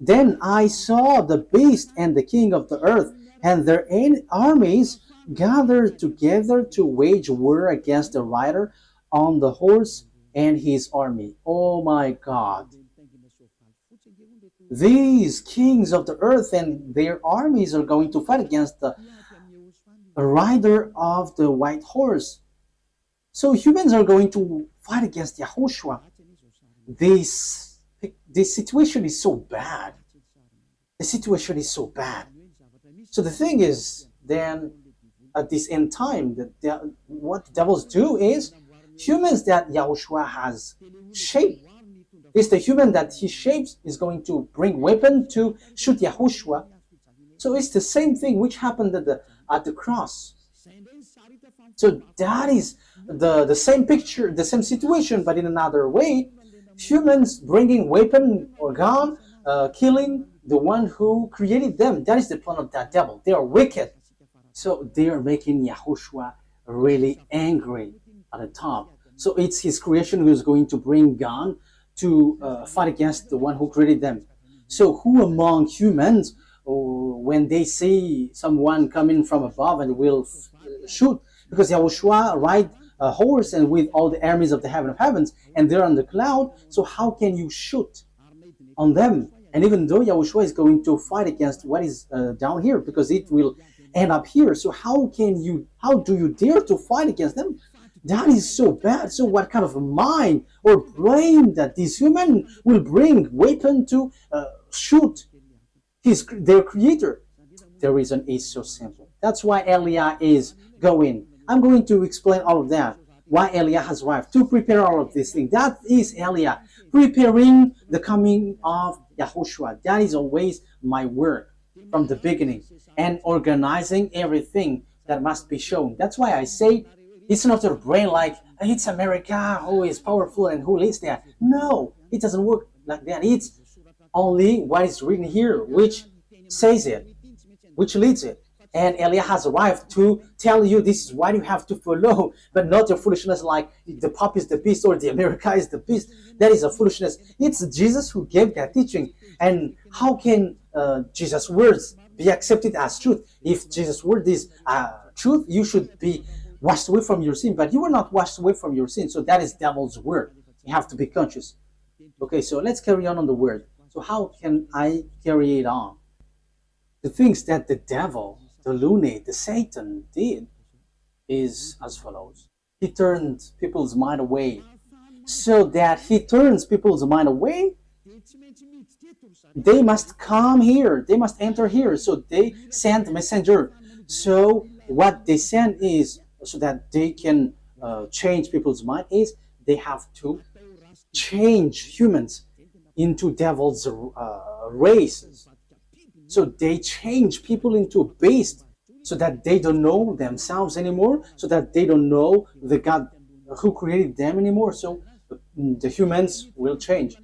A: Then I saw the beast and the king of the earth and their armies gathered together to wage war against the rider on the horse and his army. Oh my God. These kings of the earth and their armies are going to fight against the rider of the white horse. So humans are going to fight against Yahushua. This situation is so bad. The situation is so bad. So the thing is, then at this end time, what the devils do is humans that Yahushua has shaped. It's the human that he shapes is going to bring weapon to shoot Yahushua. So it's the same thing which happened at the cross. So that is the same picture, the same situation, but in another way. Humans bringing weapon or gun, killing the one who created them. That is the plan of that devil. They are wicked. So they are making Yahushua really angry at the top. So it's his creation who is going to bring gun to fight against the one who created them. So who among humans, when they see someone coming from above and will shoot, because Yahushua ride a horse and with all the armies of the heaven of heavens, and they're on the cloud, so how can you shoot on them? And even though Yahushua is going to fight against what is down here, because it will end up here, so how do you dare to fight against them? That is so bad. So what kind of a mind or brain that this human will bring weapon to shoot their creator? The reason is so simple. That's why Eliah is going. I'm going to explain all of that. Why Eliah has arrived to prepare all of these things. That is Eliah preparing the coming of Yahushua. That is always my work from the beginning, and organizing everything that must be shown. That's why I say it's not your brain like it's America who is powerful and who leads there. No, it doesn't work like that. It's only what is written here which says it, which leads it. And Eliah has arrived to tell you this is what you have to follow, but not your foolishness like the Pope is the beast or the America is the beast. That is a foolishness. It's Jesus who gave that teaching. And how can Jesus' words be accepted as truth? If Jesus' word is truth, you should be washed away from your sin, but you were not washed away from your sin. So that is devil's word. You have to be conscious. Okay, so let's carry on the word. So how can I carry it on? The things that the devil, the lunatic, the Satan did is as follows. He turned people's mind away. So that he turns people's mind away, they must come here. They must enter here. So they send messenger. So what they send is, so that they can change people's mind, is they have to change humans into devil's races. So they change people into beasts so that they don't know themselves anymore, so that they don't know the God who created them anymore. So the humans will change.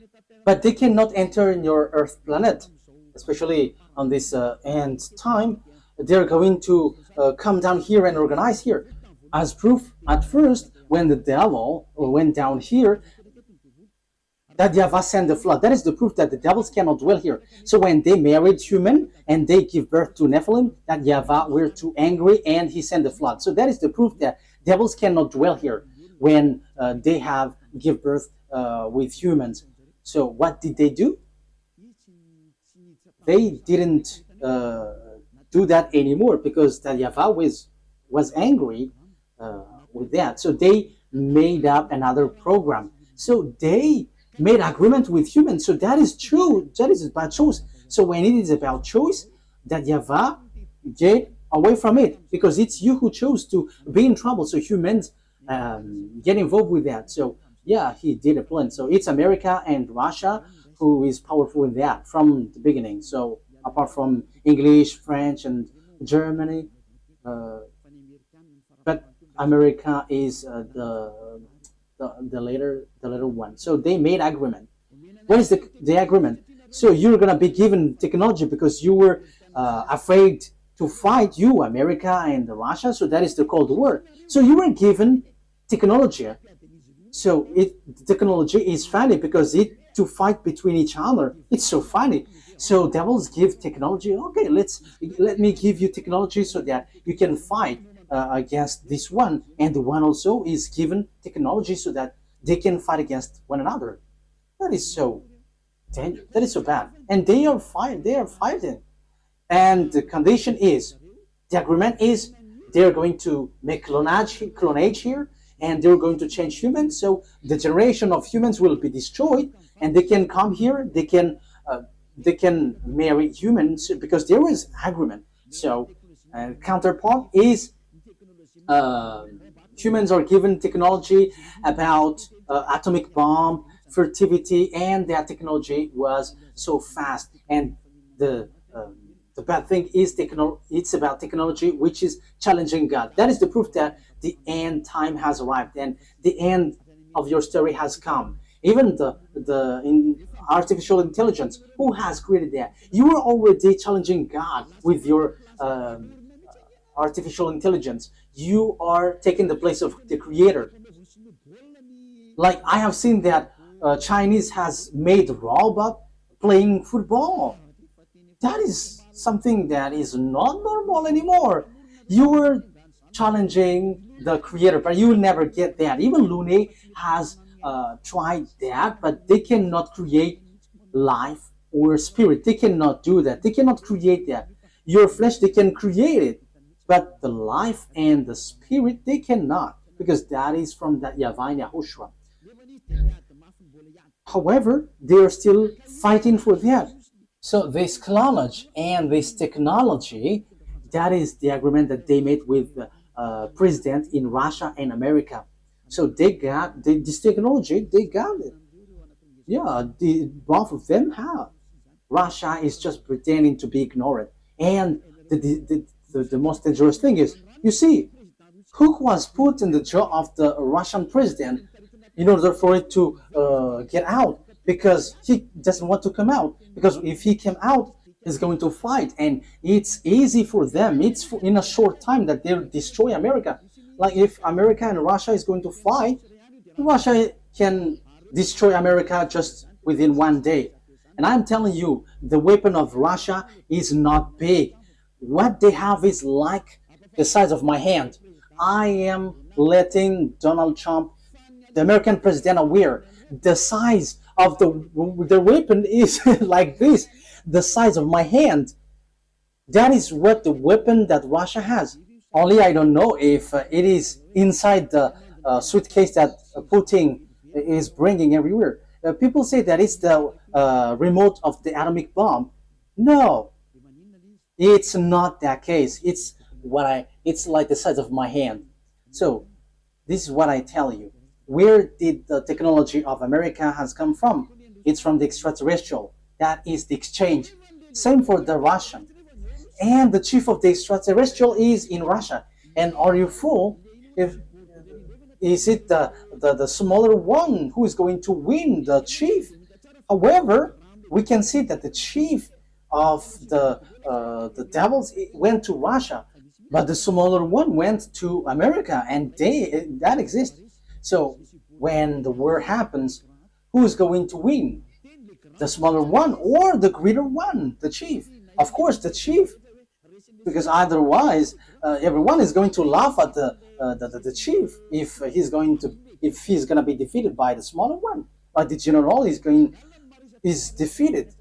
A: But they cannot enter in your Earth planet, especially on this end time. They're going to come down here and organize here. As proof, at first, when the devil went down here, that YAHVAH sent the flood. That is the proof that the devils cannot dwell here. So when they married human and they give birth to Nephilim, that YAHVAH were too angry and he sent the flood. So that is the proof that devils cannot dwell here when they have give birth with humans. So what did they do? They didn't do that anymore because that YAHVAH was angry with that. So they made up another program. So they made agreement with humans. So that is true. That is about choice. So when it is about choice, that YAHVAH get away from it because it's you who chose to be in trouble. So humans get involved with that. So yeah, he did a plan. So it's America and Russia who is powerful in that from the beginning. So apart from English, French, and Germany, but America is the later one. So they made agreement. What is the agreement? So you're gonna be given technology because you were afraid to fight, you America and Russia. So that is the Cold War. So you were given technology. So technology is funny because it to fight between each other. It's so funny. So devils give technology. Okay, let me give you technology so that you can fight against this one, and the one also is given technology so that they can fight against one another. That is so dangerous. That is so bad. And they are fighting. They are fighting. And the condition is, the agreement is, they're going to make clonage here, and they're going to change humans. So the generation of humans will be destroyed, and they can come here. They can marry humans because there is agreement. So counterpart is humans are given technology about atomic bomb, fertility, and that technology was so fast. And the bad thing is it's about technology which is challenging God. That is the proof that the end time has arrived and the end of your story has come. Even in artificial intelligence, who has created that? You are already challenging God with your artificial intelligence. You are taking the place of the creator. Like I have seen that Chinese has made robot playing football. That is something that is not normal anymore. You are challenging the creator, but you will never get that. Even Lune has tried that, but they cannot create life or spirit. They cannot do that. They cannot create that. Your flesh, they can create it, but the life and the spirit, they cannot, because that is from that YAHVAH and YAHOSHUAH. However, they are still fighting for that. So this clonage and this technology, that is the agreement that they made with the president in Russia and America. So they got this technology, they got it. Yeah, both of them have. Russia is just pretending to be ignorant. And the most dangerous thing is, you see, who was put in the jaw of the Russian president in order for it to get out, because he doesn't want to come out. Because if he came out, he's going to fight, and it's easy for them. It's in a short time that they'll destroy America. Like if America and Russia is going to fight, Russia can destroy America just within one day. And I'm telling you, the weapon of Russia is not big. What they have is like the size of my hand. I am letting Donald Trump, the American president, aware the size of the weapon is like this, the size of my hand. That is what the weapon that Russia has. Only I don't know if it is inside the suitcase that Putin is bringing everywhere. People say that it's the remote of the atomic bomb. No, it's not that case. It's like the size of my hand. So this is what I tell you. where did the technology of America has come from? It's from the extraterrestrial. That is the exchange. Same for the Russian. And the chief of the extraterrestrial is in Russia. And are you fool? If is it the smaller one who is going to win, the chief? However, we can see that the chief of the devils went to Russia, but the smaller one went to America, and that exists. So when the war happens, who is going to win? The smaller one or the greater one, the chief? Of course, the chief, because otherwise everyone is going to laugh at the chief if he's going to be defeated by the smaller one. But the general is defeated.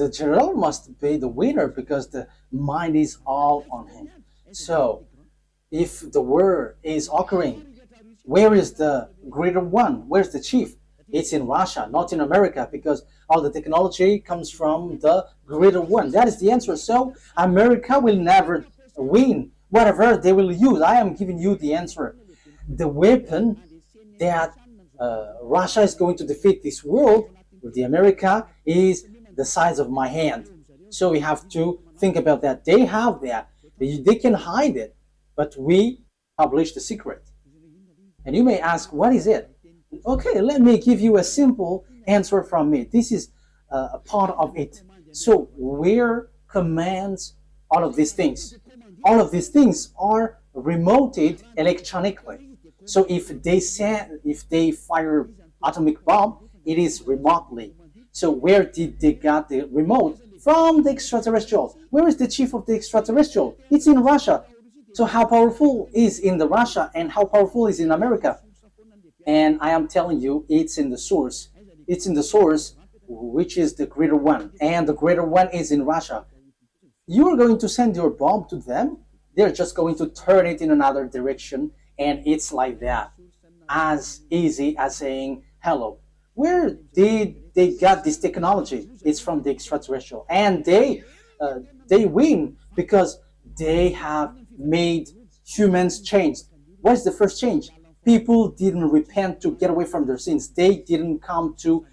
A: The general must be the winner because the mind is all on him. So if the war is occurring, where is the greater one? Where's the chief? It's in Russia, not in America, because all the technology comes from the greater one. That is the answer. So America will never win. Whatever they will use, I am giving you the answer. The weapon that Russia is going to defeat this world with the America is the size of my hand. So we have to think about that. They have that. They can hide it, but we publish the secret. And you may ask, what is it? Okay, let me give you a simple answer from me. This is a part of it. So where commands all of these things? All of these things are remoted electronically. So if they fire atomic bomb, it is remotely. So where did they get the remote? From the extraterrestrials. Where is the chief of the extraterrestrial? It's in Russia. So how powerful is in the Russia and how powerful is in America? And I am telling you, it's in the source. It's in the source, which is the greater one. And the greater one is in Russia. You are going to send your bomb to them. They're just going to turn it in another direction. And it's like that. As easy as saying hello. Where did they get this technology? It's from the extraterrestrial. And they win because they have made humans change. What is the first change? People didn't repent to get away from their sins. They didn't come to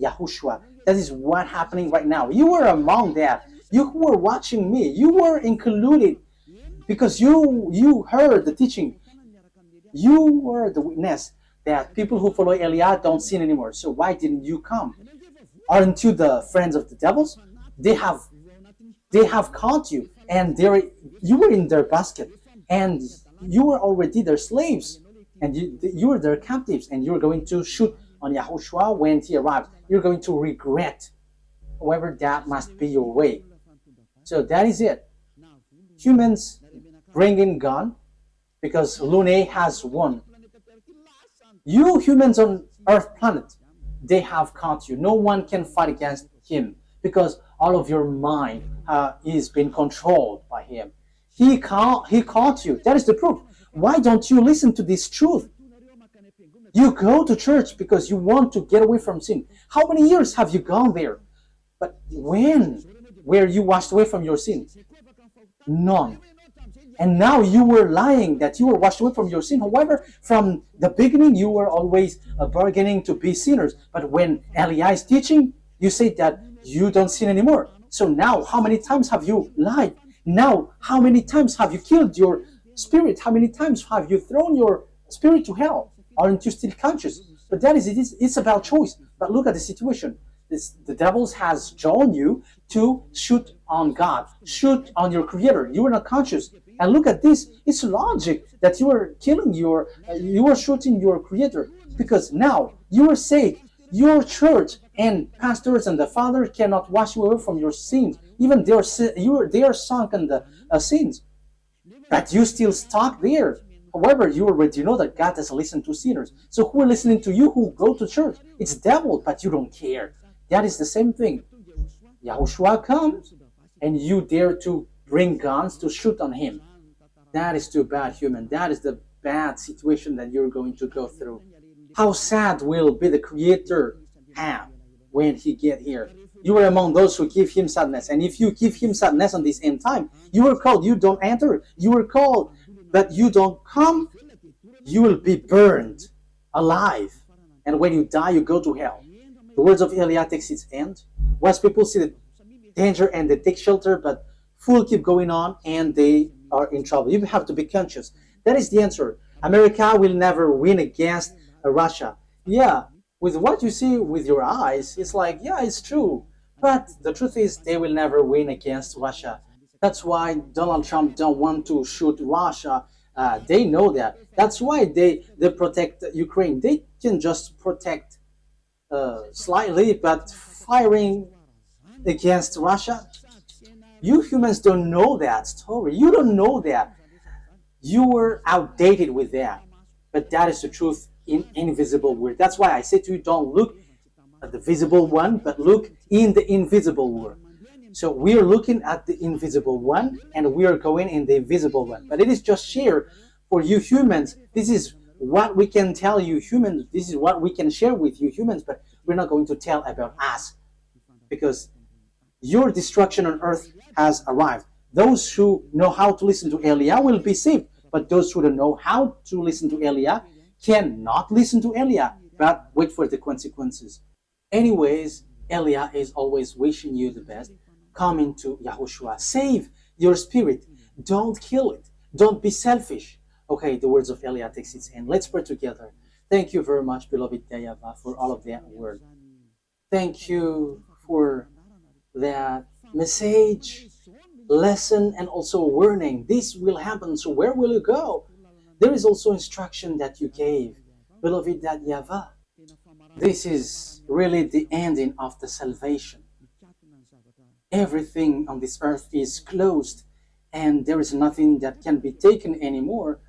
A: YAHOSHUAH. That is what's happening right now. You were among that. You who were watching me, you were included because you heard the teaching. You were the witness that people who follow Eliah don't sin anymore. So why didn't you come? Aren't you the friends of the devils? They have caught you, and you were in their basket, and you were already their slaves, and you were their captives, and you're going to shoot on YAHOSHUAH when he arrives. You're going to regret. However, that must be your way. So that is it. Humans bring in gun because Lune has won. You humans on Earth planet, they have caught you. No one can fight against him because all of your mind is being controlled by him. He caught you. That is the proof. Why don't you listen to this truth? You go to church because you want to get away from sin. How many years have you gone there? But when were you washed away from your sin? None. And now you were lying that you were washed away from your sin. However, from the beginning, you were always bargaining to be sinners. But when Eliah is teaching, you say that you don't sin anymore. So now, how many times have you lied? Now, how many times have you killed your spirit? How many times have you thrown your spirit to hell? Aren't you still conscious? But that is it. It's about choice. But look at the situation. The devil has drawn you to shoot on God, shoot on your Creator. You are not conscious. And look at this. It's logic that you are killing you are shooting your Creator, because now you are saved. Your church and pastors and the Father cannot wash you away from your sins. Even they are sunk in the sins, but you still stuck there. However, you already know that God doesn't listen to sinners. So who are listening to you who go to church? It's devil, but you don't care. That is the same thing. YAHOSHUAH comes, and you dare to bring guns to shoot on him. That is too bad, human. That is the bad situation that you're going to go through. How sad will be the Creator have when he get here? You are among those who give him sadness. And if you give him sadness on this end time, you are called, you don't enter. You are called, but you don't come, you will be burned alive. And when you die, you go to hell. The words of Eliah takes its end. Wise people see the danger and they take shelter, but fools keep going on and they are in trouble. You have to be conscious. That is the answer. America will never win against Russia. Yeah, with what you see with your eyes, it's like, yeah, it's true. But the truth is, they will never win against Russia. That's why Donald Trump don't want to shoot Russia. They know that. That's why they protect Ukraine. They can just protect slightly, but firing against Russia, you humans don't know that story. You don't know that. You were outdated with that. But that is the truth in invisible world. That's why I say to you, don't look at the visible one, but look in the invisible world. So we are looking at the invisible one, and we are going in the invisible one. But it is just share for you humans. This is what we can tell you humans. This is what we can share with you humans, but we're not going to tell about us, because your destruction on earth has arrived. Those who know how to listen to Eliah will be saved, but those who don't know how to listen to Eliah cannot listen to Eliah, but wait for the consequences. Anyways, Eliah is always wishing you the best. Come into YAHOSHUAH. Save your spirit. Don't kill it. Don't be selfish. Okay, the words of Eliah takes its end. Let's pray together. Thank you very much, beloved YAHVAH, for all of that word. Thank you for that message, lesson, and also warning. This will happen, so where will you go? There is also instruction that you gave, beloved YAHVAH. This is really the ending of the salvation. Everything on this earth is closed, and there is nothing that can be taken anymore.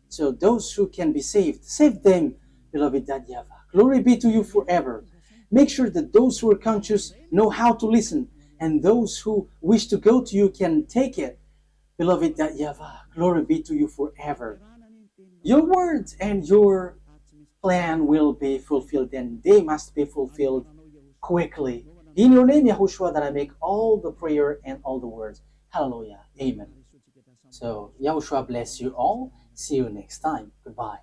A: So those who can be saved, save them, beloved YAHVAH. Glory be to you forever. Make sure that those who are conscious know how to listen, and those who wish to go to you can take it. Beloved YAHVAH, glory be to you forever. Your words and your plan will be fulfilled, and they must be fulfilled quickly. In your name, YAHOSHUAH, that I make all the prayer and all the words. Hallelujah. Amen. So, YAHOSHUAH bless you all. See you next time. Goodbye.